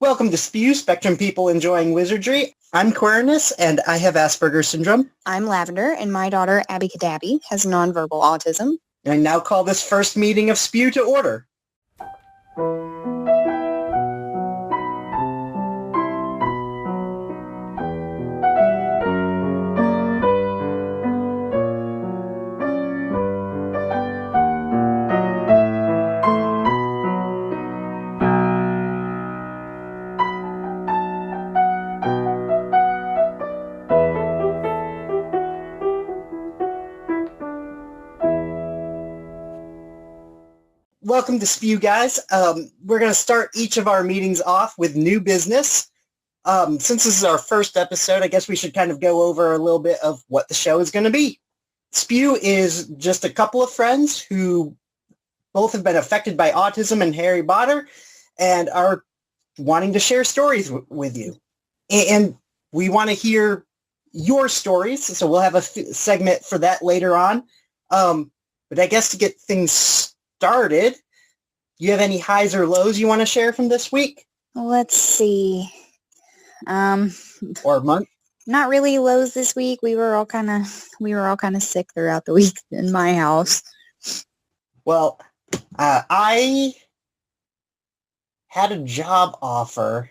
Welcome to SPEW, Spectrum People Enjoying Wizardry. I'm Quirinus, and I have Asperger's syndrome. I'm Lavender, and my daughter, Abby Kadabi, has nonverbal autism. And I now call this first meeting of SPEW to order. Welcome to SPEW, guys. We're going to start each of our meetings off with new business. Since this is our first episode, I guess we should kind of go over a little bit of what the show is going to be. SPEW is just a couple of friends who both have been affected by autism and Harry Potter and are wanting to share stories with you. And we want to hear your stories, so we'll have a segment for that later on. But I guess to get things started, you have any highs or lows you want to share from this week? Let's see. Or month? Not really lows this week. We were all kind of sick throughout the week in my house. Well, I had a job offer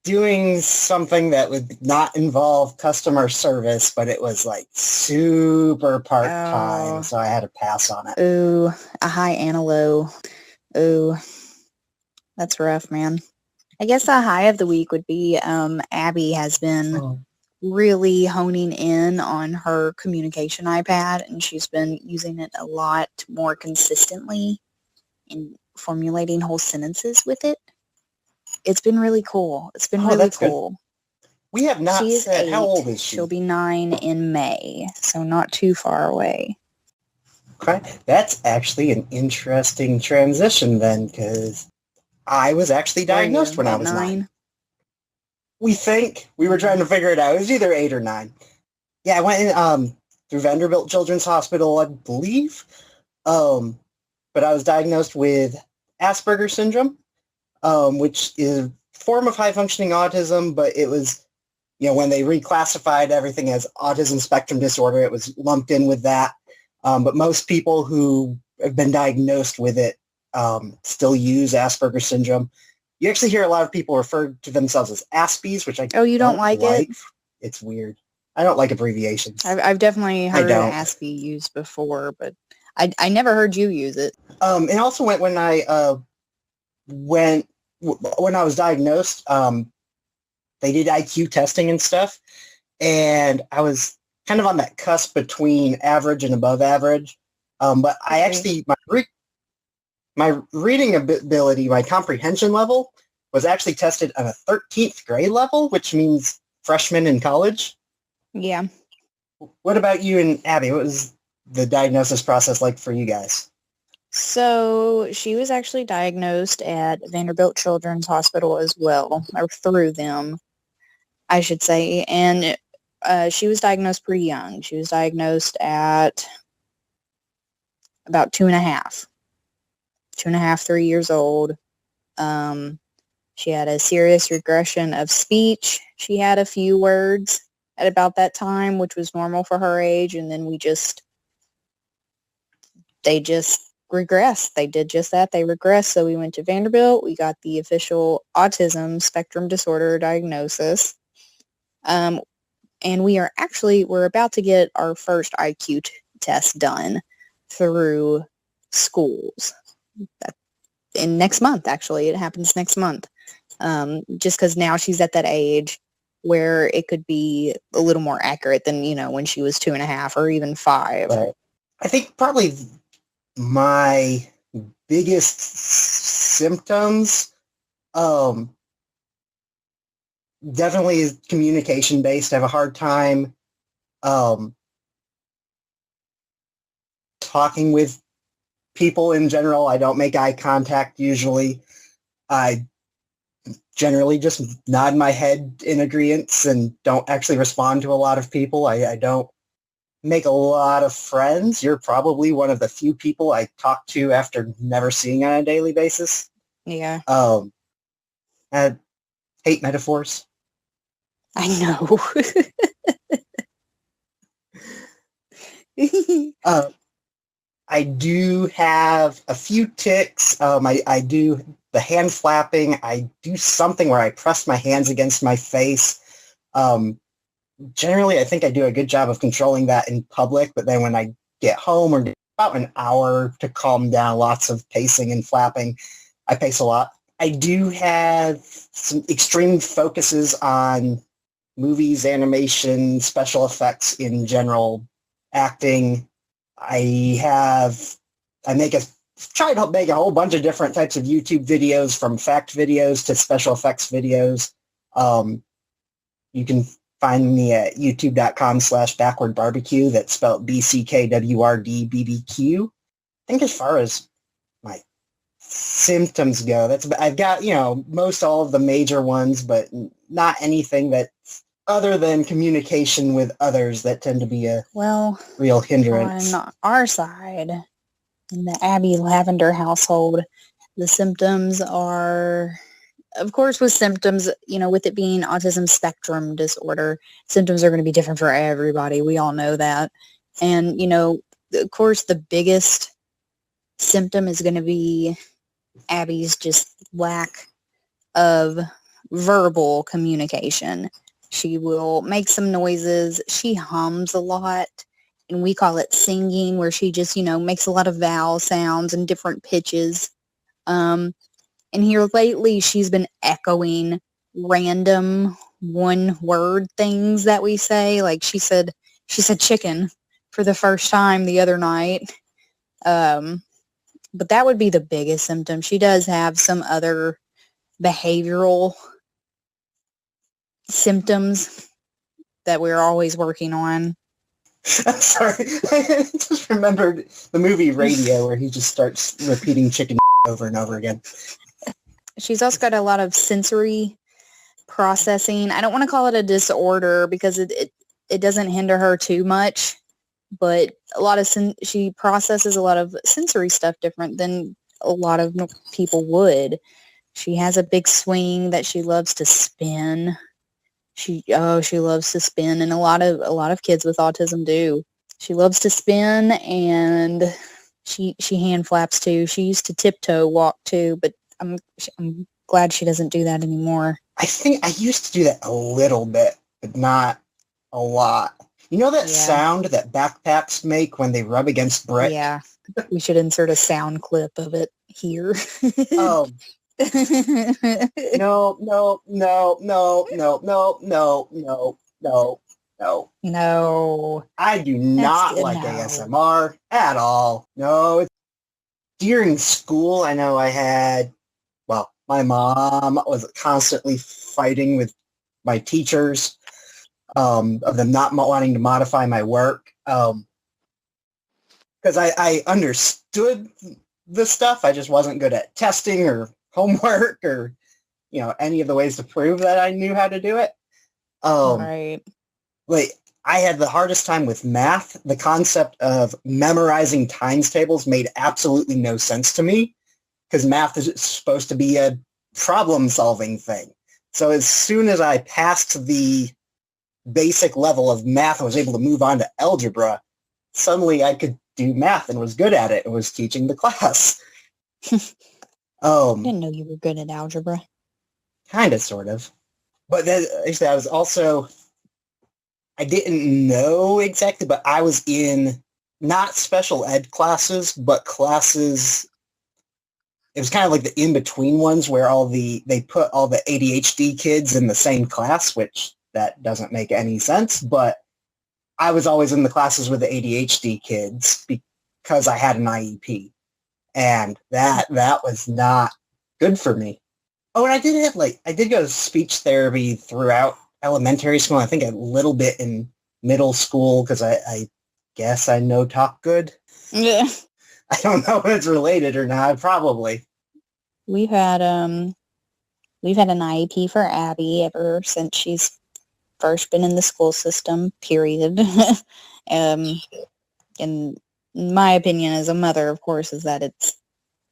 doing something that would not involve customer service, but it was like super part-time, so I had to pass on it. Ooh, a high and a low. Ooh, that's rough, man. I guess a high of the week would be Abby has been really honing in on her communication iPad, and she's been using it a lot more consistently in formulating whole sentences with it. It's been really cool. It's been really cool. Good. We have not said, 8. How old is she? She'll be 9 in May, so not too far away. Okay. That's actually an interesting transition then, because I was actually diagnosed when I was 9. We think. We were trying to figure it out. It was either 8 or 9. Yeah, I went in, through Vanderbilt Children's Hospital, I believe. But I was diagnosed with Asperger's syndrome. Which is a form of high-functioning autism, but it was, when they reclassified everything as autism spectrum disorder, it was lumped in with that. But most people who have been diagnosed with it still use Asperger's syndrome. You actually hear a lot of people refer to themselves as Aspies, which I you don't like it? It's weird. I don't like abbreviations. I've definitely heard Aspie used before, but I never heard you use it. It also went when I when I was diagnosed, they did IQ testing and stuff, and I was kind of on that cusp between average and above average. But I actually, my reading ability, my comprehension level, was actually tested on a 13th grade level, which means freshman in college. Yeah. What about you and Abby? What was the diagnosis process like for you guys? So she was actually diagnosed at Vanderbilt Children's Hospital as well, or through them, I should say. And she was diagnosed pretty young. She was diagnosed at about 2.5, 3 years old. She had a serious regression of speech. She had a few words at about that time, which was normal for her age. And then they just regressed. They did just that. They regressed. So we went to Vanderbilt. We got the official autism spectrum disorder diagnosis. And we're about to get our first IQ test done through schools. In next month, actually. It happens next month. Just because now she's at that age where it could be a little more accurate than, when she was 2.5 or even 5. Right. I think probably my biggest symptoms definitely is communication based. I have a hard time talking with people in general. I don't make eye contact usually. I generally just nod my head in agreement and don't actually respond to a lot of people. I don't make a lot of friends. You're probably one of the few people I talk to after never seeing on a daily basis. Yeah. hate metaphors. I know. I do have a few tics. I do the hand flapping. I do something where I press my hands against my face. Generally, I think I do a good job of controlling that in public, but then when I get home or about an hour to calm down, lots of pacing and flapping. I pace a lot. I do have some extreme focuses on movies, animation, special effects in general, acting. I try to make a whole bunch of different types of YouTube videos, from fact videos to special effects videos. You can find me at youtube.com/backwardbarbecue. That's spelled BCKWRDBBQ. I think as far as my symptoms go, I've got, most all of the major ones, but not anything that other than communication with others that tend to be a real hindrance. On our side, in the Abby Lavender household, the symptoms are, of course, with symptoms, with it being autism spectrum disorder, symptoms are going to be different for everybody. We all know that. And, of course, the biggest symptom is going to be Abby's just lack of verbal communication. She will make some noises. She hums a lot, and we call it singing, where she just, makes a lot of vowel sounds and different pitches. And here lately, she's been echoing random one-word things that we say. Like she said chicken for the first time the other night. But that would be the biggest symptom. She does have some other behavioral symptoms that we're always working on. I'm sorry. I just remembered the movie Radio, where he just starts repeating chicken over and over again. She's also got a lot of sensory processing. I don't want to call it a disorder because it doesn't hinder her too much, but she processes a lot of sensory stuff different than a lot of people would. She has a big swing that she loves to spin. She loves to spin, and a lot of kids with autism do. She loves to spin, and she hand flaps too. She used to tiptoe walk too, but I'm glad she doesn't do that anymore. I think I used to do that a little bit, but not a lot. You know that sound that backpacks make when they rub against brick? Yeah. We should insert a sound clip of it here. Oh. No. No. I do not like ASMR at all. No. During school, I know my mom was constantly fighting with my teachers of them not wanting to modify my work. Because I understood the stuff. I just wasn't good at testing or homework or, any of the ways to prove that I knew how to do it. Right. Like, I had the hardest time with math. The concept of memorizing times tables made absolutely no sense to me, because math is supposed to be a problem-solving thing. So as soon as I passed the basic level of math and was able to move on to algebra, suddenly I could do math and was good at it and was teaching the class. I didn't know you were good at algebra. Kind of, sort of. But then, actually, I didn't know exactly, but I was in not special ed classes, but classes. It was kind of like the in-between ones where they put all the ADHD kids in the same class, which that doesn't make any sense. But I was always in the classes with the ADHD kids because I had an IEP. And that was not good for me. Oh, and I did go to speech therapy throughout elementary school. I think a little bit in middle school because I guess I know talk good. Yeah. I don't know if it's related or not. Probably. We've had an IEP for Abby ever since she's first been in the school system, period. In my opinion as a mother, of course, is that it's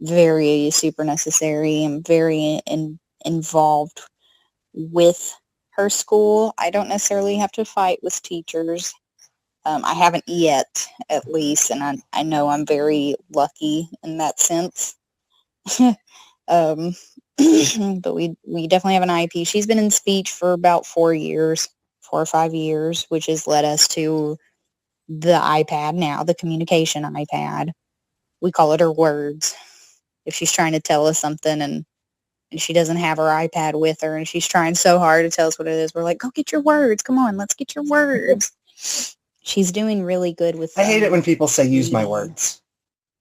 very super necessary and very involved with her school. I don't necessarily have to fight with teachers. I haven't yet, at least, and I know I'm very lucky in that sense. But we definitely have an IEP. She's been in speech for about 4 or 5 years, which has led us to the iPad now, the communication iPad. We call it her words. If she's trying to tell us something and she doesn't have her iPad with her and she's trying so hard to tell us what it is, we're like, go get your words. Come on, let's get your words. She's doing really good with I hate it when people say use my words.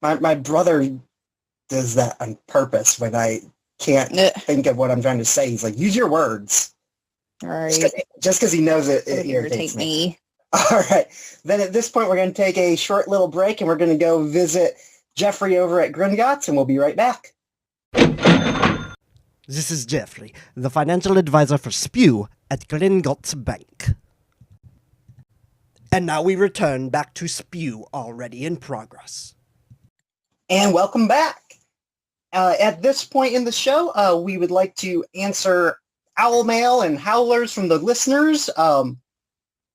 My brother does that on purpose when I can't think of what I'm trying to say. He's like, use your words. Right. Just because he knows it irritates me. All right. Then at this point, we're going to take a short little break, and we're going to go visit Jeffrey over at Gringotts, and we'll be right back. This is Jeffrey, the financial advisor for SPEW at Gringotts Bank. And now we return back to SPEW, already in progress. And welcome back. At this point in the show, we would like to answer owl mail and howlers from the listeners.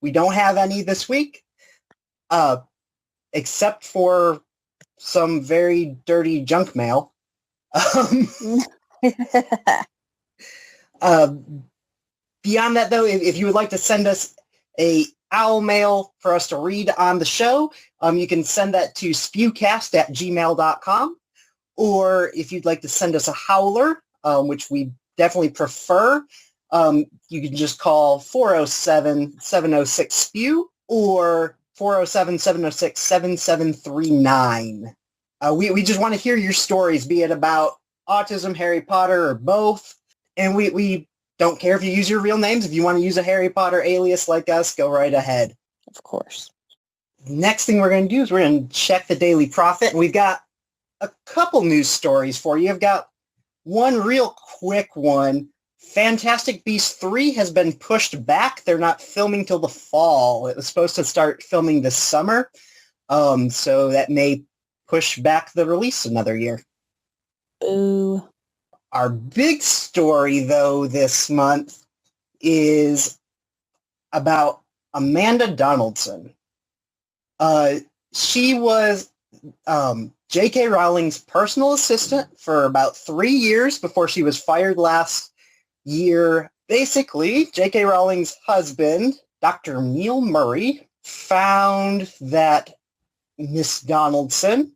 We don't have any this week, except for some very dirty junk mail. Beyond that, though, if you would like to send us a owl mail for us to read on the show, you can send that to spewcast@gmail.com. Or if you'd like to send us a howler, which we definitely prefer, you can just call 407-706-SPEW or 407-706-7739. We just want to hear your stories, be it about autism, Harry Potter, or both. And we don't care if you use your real names. If you want to use a Harry Potter alias like us, go right ahead. Of course. Next thing we're going to do is we're going to check the Daily Prophet. And we've got a couple news stories for you. I've got one real quick one. Fantastic Beasts 3 has been pushed back. They're not filming till the fall. It was supposed to start filming this summer. So that may push back the release another year. Ooh. Our big story, though, this month is about Amanda Donaldson. She was JK Rowling's personal assistant for about 3 years before she was fired last year. Basically, JK Rowling's husband, Dr. Neil Murray, found that Miss Donaldson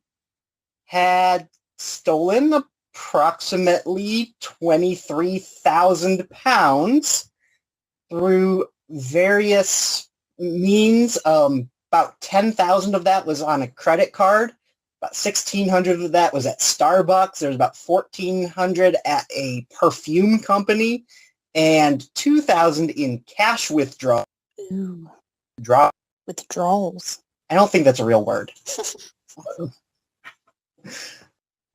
had stolen approximately 23,000 pounds through various means. About 10,000 of that was on a credit card. About 1,600 of that was at Starbucks. There's about 1,400 at a perfume company, and 2,000 in cash withdrawals. Ooh. Withdrawals. I don't think that's a real word.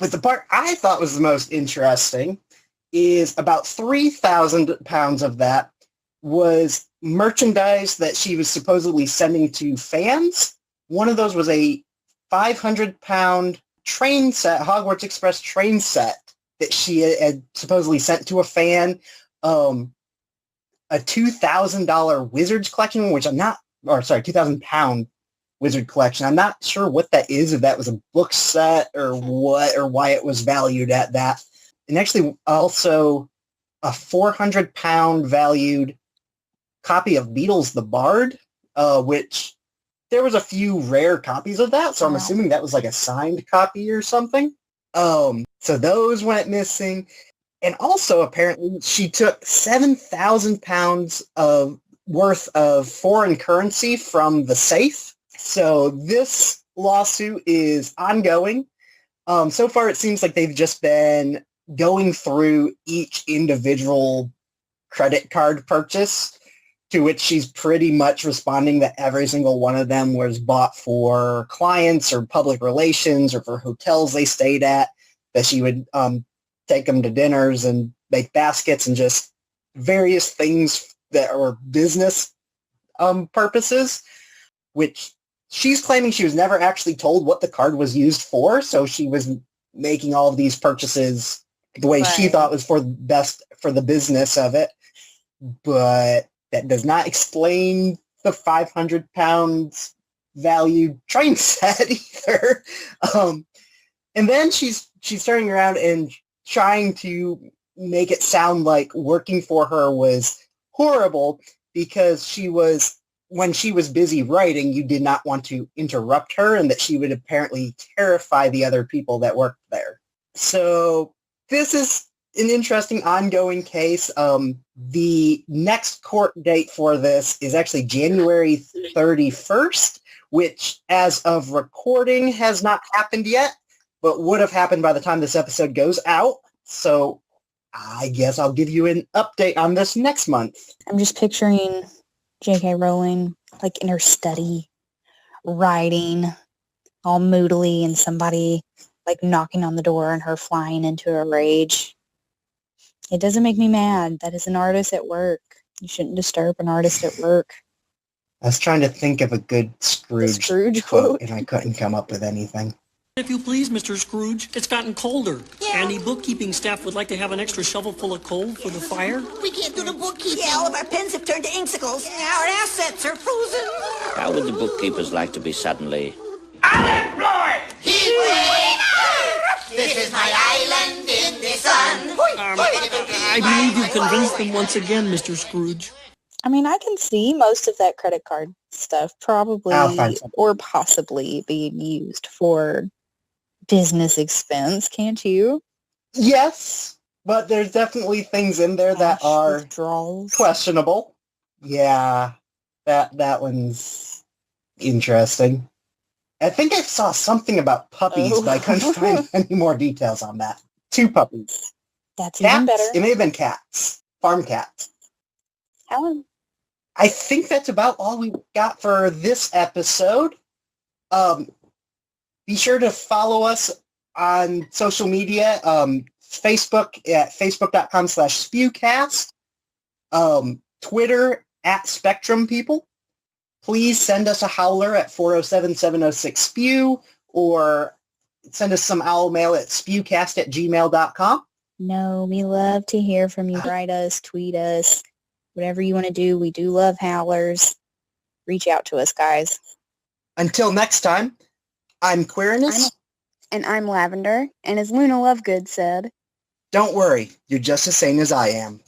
But the part I thought was the most interesting is about 3,000 pounds of that was merchandise that she was supposedly sending to fans. One of those was a 500-pound train set, Hogwarts Express train set that she had supposedly sent to a fan. A $2,000 Wizards collection, which 2,000-pound Wizard collection. I'm not sure what that is, if that was a book set or what, or why it was valued at that. And actually also a 400-pound valued copy of Beatles the Bard, which there was a few rare copies of that, so I'm assuming that was like a signed copy or something. So those went missing. And also apparently she took 7,000 pounds of worth of foreign currency from the safe. So this lawsuit is ongoing. So far, it seems like they've just been going through each individual credit card purchase, to which she's pretty much responding that every single one of them was bought for clients or public relations or for hotels they stayed at, that she would take them to dinners and make baskets and just various things that were business purposes, which she's claiming she was never actually told what the card was used for, so she was making all of these purchases the way she thought was for the best for the business of it. But that does not explain the 500 pounds value train set either. And then she's turning around and trying to make it sound like working for her was horrible because when she was busy writing, you did not want to interrupt her and that she would apparently terrify the other people that worked there. So this is an interesting ongoing case. The next court date for this is actually January 31st, which as of recording has not happened yet, but would have happened by the time this episode goes out. So I guess I'll give you an update on this next month. I'm just picturing JK Rowling like in her study, writing all moodily and somebody like knocking on the door and her flying into a rage. It doesn't make me mad. That is an artist at work. You shouldn't disturb an artist at work. I was trying to think of a good Scrooge quote, and I couldn't come up with anything. If you please, Mr. Scrooge, it's gotten colder. Yeah. And the bookkeeping staff would like to have an extra shovel full of coal for the fire. We can't do the bookkeeping. Yeah, all of our pens have turned to inksicles. Our assets are frozen. How would the bookkeepers like to be suddenly unemployed? This is my island in the sun. I believe you've convinced them once again, Mr. Scrooge. I mean, I can see most of that credit card stuff probably or possibly being used for business expense, can't you? Yes, but there's definitely things in there that are questionable. Yeah, that one's interesting. I think I saw something about puppies, but I couldn't find any more details on that. 2 puppies. That's cats? Even better. It may have been cats. Farm cats. Helen? I think that's about all we got for this episode. Be sure to follow us on social media. Facebook at facebook.com/spewcast. Twitter at Spectrum People. Please send us a howler at 407-706-SPEW or send us some owl mail at spewcast@gmail.com. No, we love to hear from you. Write us, tweet us, whatever you want to do. We do love howlers. Reach out to us, guys. Until next time, I'm Quirinus. And I'm Lavender. And as Luna Lovegood said, don't worry, you're just as sane as I am.